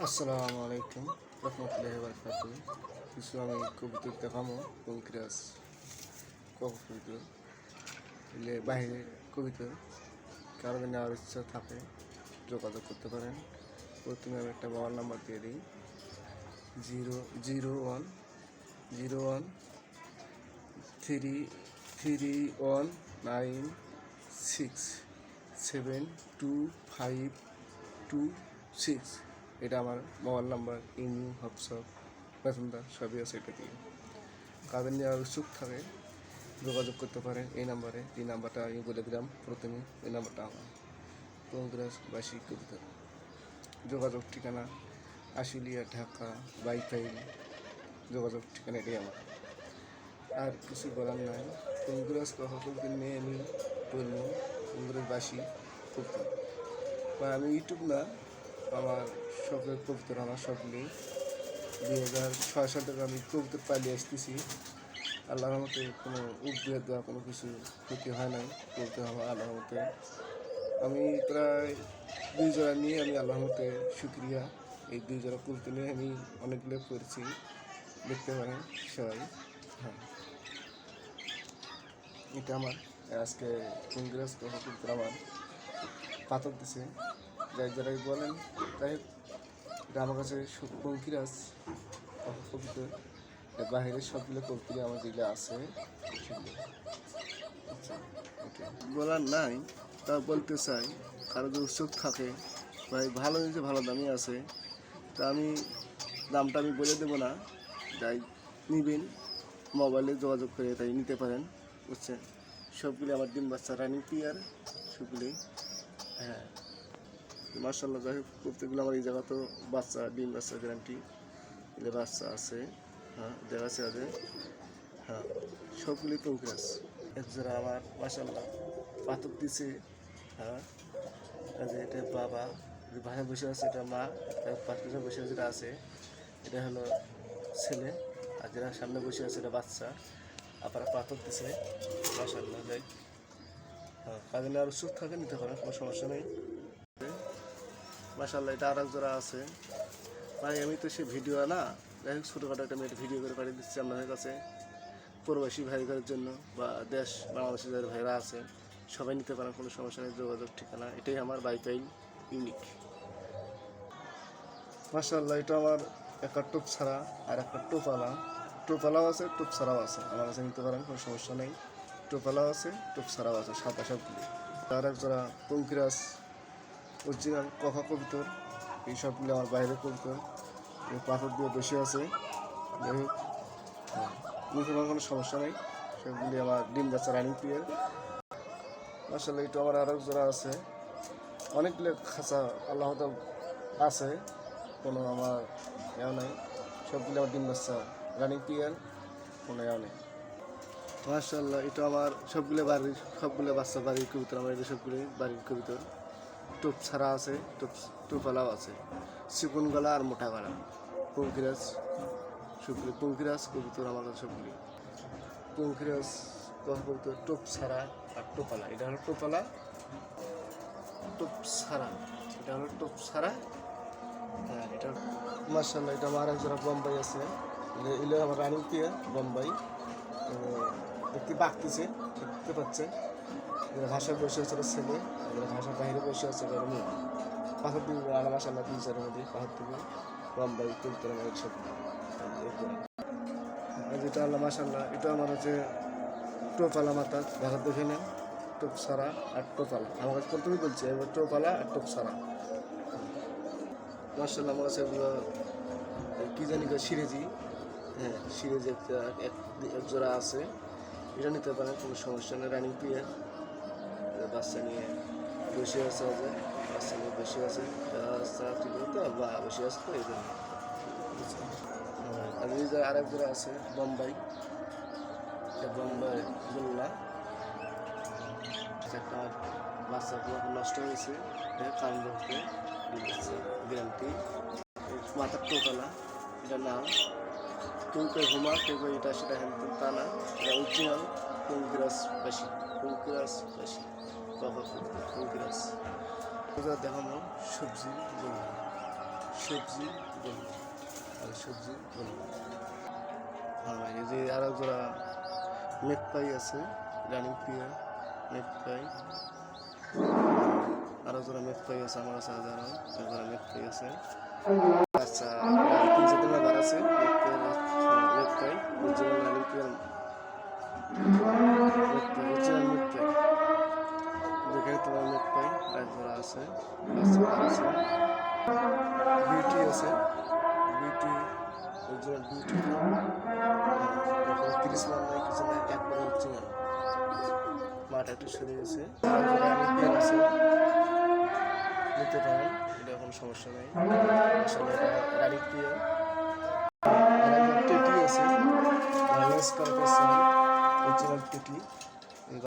আসসালামু আলাইকুম রহমতুল্লাহি ওয়া বারাকাতুহু। কিছু আমি কবিতা দেখামো পঙ্কিরাজ কবিতা এলে বাইরে কবিতা কারো নেওয়ার ইচ্ছা থাকে যোগাযোগ করতে পারেন। প্রথমে আমি একটা মোবাইল নাম্বার দিয়ে দিই 0010131672526। এটা আমার mobile number, email, WhatsApp, Messenger সবই আছে এটা দিয়ে। কাদের নেওয়ার উৎসুক থাকে যোগাযোগ করতে পারেন এই নাম্বারে। এই নাম্বারটা আমি বলে দিলাম প্রথমে, এই নাম্বারটা আমার পঙ্কিরাজবাসী কবিতা। যোগাযোগ ঠিকানা আশুলিয়া, ঢাকা, বাইপাইল। যোগাযোগ ঠিকানা এটাই আমার, আর কিছু বলার নাই। পঙ্কিরাজ কথা বলতে নিয়ে আমি বলবো পঙ্কিরাজবাসী কবিতা। বা আমি ইউটিউব না, আমার শখের কবিতার আমার শখ নেই। 2006 সাল থেকে আমি কবিতা পালিয়ে আসতেছি। আল্লাহর রহমতে কোনো উপদেশ দেওয়া কোনো কিছু ক্ষতি হয় নাই। কবিতা আমার আল্লাহর রহমতে আমি প্রায় 2 জোড়া নিয়ে আমি আল্লাহর রহমতে শুক্রিয়া। এই 2 জোড়া কবিতা নিয়ে আমি অনেকগুলো করেছি, দেখতে পারেন সবাই। হ্যাঁ, এটা আমার আজকে পঙ্কিরাজ কবিতা আমার পাথর দিছে। যারাই বলেন তাই এটা আমার কাছে পঙ্কিরাজ কবিতা বাহিরের সবগুলো কবিতা আমার যেগুলো আছে সেগুলো। আচ্ছা, ওকে বলার নাই, তা বলতে চাই কারো যদি উৎসুক থাকে ভাই, ভালো জিনিস ভালো দামই আছে। তা আমি দামটা আমি বলে দেবো না, যাই নিবেন মোবাইলে যোগাযোগ করে তাই নিতে পারেন, বুঝছেন। সবগুলি আমার ডিম বাচ্চা রানিং পিয়ার সবগুলি। হ্যাঁ, মার্শাল্লাহ, যাই হোক প্রত্যেকগুলো আমার এই জায়গা তো বাচ্চা, ডিম বাচ্চা গ্যারান্টি এলে বাচ্চা আছে। হ্যাঁ, দেখা আছে। হ্যাঁ, সবগুলি পঙ্কিরাজ একজোড়া আমার মার্শাল্লাহ পাথর দিছে। হ্যাঁ, এটা বাবা ভাষা বসে আছে, এটা মা, পাশে বসে যেটা আছে এটা হলো ছেলে, আর যেটা সামনে বসে আছে এটা বাচ্চা। আবার পাথর দিছে মার্শাল্লাহ। যাই হ্যাঁ, কাজে নেওয়ার উৎসুক থাকে নিতে পারেন, কোনো সমস্যা নেই। মার্শাল্লাহ, এটা আর এক জোড়া আছে ভাই। আমি তো সে ভিডিও না, যাই হোক ছোটোখাটো একটা মেয়ের ভিডিও করে পাঠিয়ে দিচ্ছি আপনাদের কাছে প্রবাসী ভাইদের জন্য, বা দেশ বাংলাদেশের যাদের ভাইরা আছে সবাই নিতে পারেন, কোনো সমস্যা নেই। যোগাযোগ ঠিকানা এটাই আমার বাইপাইল ইউনিক। মার্শাল্লাহ, এটা আমার একটা টোপ ছাড়া আর একটা টোপালাও আছে, টোপ ছাড়াও আছে। আমার কাছে নিতে পারেন, কোনো সমস্যা নেই। টোপালাও আছে, টোপ ছাড়াও আছে, সাদা সবগুলি। আর এক যারা পঙ্কিরাজ অরিজিনাল কথা কবিতর, এই সবগুলি আমার বাইরে কবিতর পাথর দিয়ে বসে আছে। যাই হোক, নিতে পারেন, কোনো সমস্যা নেই। সবগুলি আমার ডিম বাচ্চা রানিং পিয়ার। মার্শাল্লাহ, এটা আমার আরও জোড়া আছে, অনেকগুলো খাঁচা আল্লাহ আছে, কোনো আমার এও নাই। সবগুলো আমার ডিম বাচ্চা রানিং পিয়ার, কোনো এও নেই। মার্শাল্লাহ, এটা আমার সবগুলো বাড়ির, সবগুলো বাচ্চা বাড়ির কবিতর। আমার এটা সবগুলোই বাড়ির কবিতর। টোপ ছাড়া আছে, টোপালাও আছে, চিকন গলা আর মোটা গলা। পঙ্কিরাজ সবগুলি পঙ্কিরাজ কবিতর আমার কাছে সবগুলি পঙ্কিরাজ কবিতর। টোপ ছাড়া আর টোপালা, এটা হলো টোপালা, টোপ ছাড়া, এটা হলো টোপ ছাড়া। হ্যাঁ, এটা মার্শাল্লাহ, এটা আমার একজোড়া বোম্বাই আছে, এলে আমার রানিং পিয়া বোম্বাই। দেখতে বাগতেছে, দেখতে পাচ্ছে। এরা ভাষায় বসে আছে ছেলে, এরা ভাষার বাইরে বসে আছে মেয়ে। পাথর দিকে আলা মার্শাল্লাহ 2-4 মধ্যে পাথর দিকে বোম্বাই তুলতে আমার সব। যেটা আল্লাহ মার্শাল্লাহ, এটা আমার হচ্ছে টোপালা মাথা, দেখা দেখে নেন। টোপ সারা আর টোপালা আমার কাছে প্রথমেই বলছি, এবার টোপালা আর টোপ সারা। মার্শাল্লাহ, আমার কাছে এগুলো কী জানি সিরেজি। হ্যাঁ, সিরেজি একটা এক জোড়া আছে, এটা নিতে পারেন, কোনো সমস্যা নেই। রানিং পিয়ার বাচ্চা নিয়ে বসে আছে, বাচ্চা নিয়ে বসে আছে, বাচ্চা ঠিক তো বা বসে আছে তো এই জন্য। আর এই যে আরেক জোড়া আছে বোম্বাই, এটা বোম্বাই গোল্লা। একটা বাচ্চা নষ্ট হয়েছে, কারণ ধরতে গ্যারান্টি। মাথার টোকালা, এটা না কেউ কেউ হুমা, কেউ কেউ এটা সেটা হ্যান্ড, তা না, এটা অরিজিনাল পঙ্কিরাজবাসী, পঙ্কিরাজবাসী পঙ্কিরাজ। দেখানো সবজি গোল্লা, সবজি বলবো, আর সবজি বলবো। হ্যাঁ ভাই, এই যে আরো জোড়া মেঘপাই আছে, রানিং প্রিয় মেঘপাই। আরো জোড়া মেঘপাই আছে আমার কাছে, হাজারো জোড়া মেঘপাই আছে। আচ্ছা, আর 3 বার আছে মেঘপাই অরিজিনাল রানিং প্রিয় মেঘপাই, অরিজিনাল মেঘপাই। যেখানে তোমার মেঘপাই আর জোড়া আছে, আছে বিউটি আছে, বিউটি অরিজিনাল বিউটি। ক্রিসমাস নাই কিছু নাই, একবারে অরিজিনাল। মাটা একটু সরে গেছে, আছে নিতে পারেন, এটা কোনো সমস্যা নেই। আসলে এটা রানিং প্রিয়। আর একবার টেটি আছে, ব্যালেন্স করা অরিজিনাল টেটি।